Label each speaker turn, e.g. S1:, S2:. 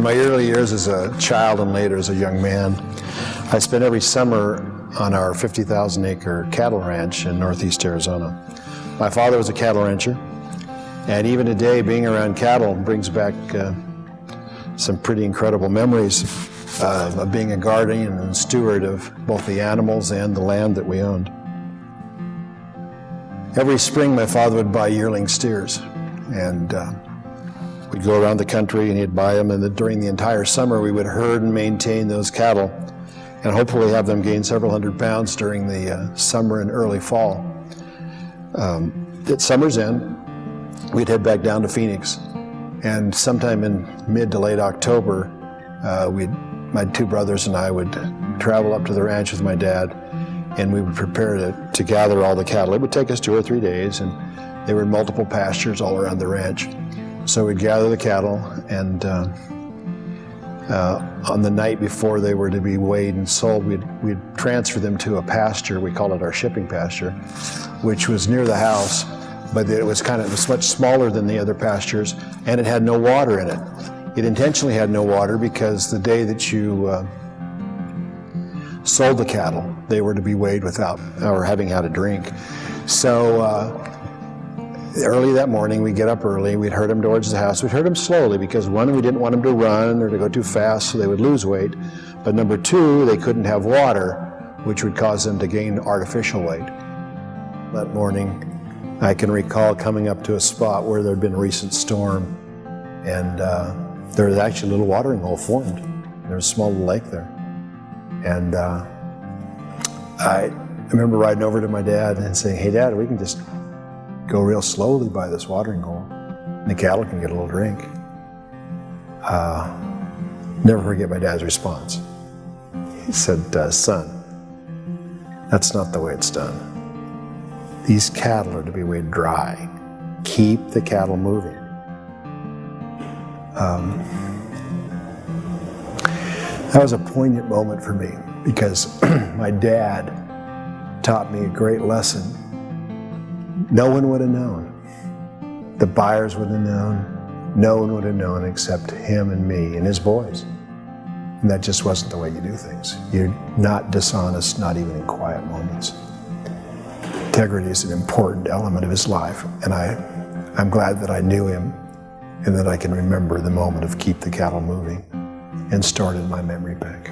S1: In my early years as a child and later as a young man, I spent every summer on our 50,000-acre cattle ranch in northeast Arizona. My father was a cattle rancher, and even today being around cattle brings back some pretty incredible memories of being a guardian and steward of both the animals and the land that we owned. Every spring my father would buy yearling steers, and we'd go around the country and he'd buy them, and during the entire summer we would herd and maintain those cattle and hopefully have them gain several hundred pounds during the summer and early fall. At summer's end, we'd head back down to Phoenix, and sometime in mid to late October, my two brothers and I would travel up to the ranch with my dad, and we would prepare to gather all the cattle. It would take us 2 or 3 days, and there were multiple pastures all around the ranch. So we'd gather the cattle, and on the night before they were to be weighed and sold, we'd transfer them to a pasture. We called it our shipping pasture, which was near the house, but it was much smaller than the other pastures, and it had no water in it. It intentionally had no water because the day that you sold the cattle, they were to be weighed without or having had a drink. So early that morning, we'd get up early, we'd herd them towards the house. We'd herd them slowly because, one, we didn't want them to run or to go too fast so they would lose weight. But number two, they couldn't have water, which would cause them to gain artificial weight. That morning, I can recall coming up to a spot where there had been a recent storm, and there was actually a little watering hole formed. There was a small little lake there. And I remember riding over to my dad and saying, "Hey, Dad, we can just go real slowly by this watering hole, and the cattle can get a little drink." Never forget my dad's response. He said, "Son, that's not the way it's done. These cattle are to be weighed dry. Keep the cattle moving." That was a poignant moment for me because my dad taught me a great lesson. No one would have known. The buyers would have known. No one would have known except him and me and his boys. And that just wasn't the way you do things. You're not dishonest, not even in quiet moments. Integrity is an important element of his life, and I'm glad that I knew him and that I can remember the moment of keep the cattle moving and stored in my memory bank.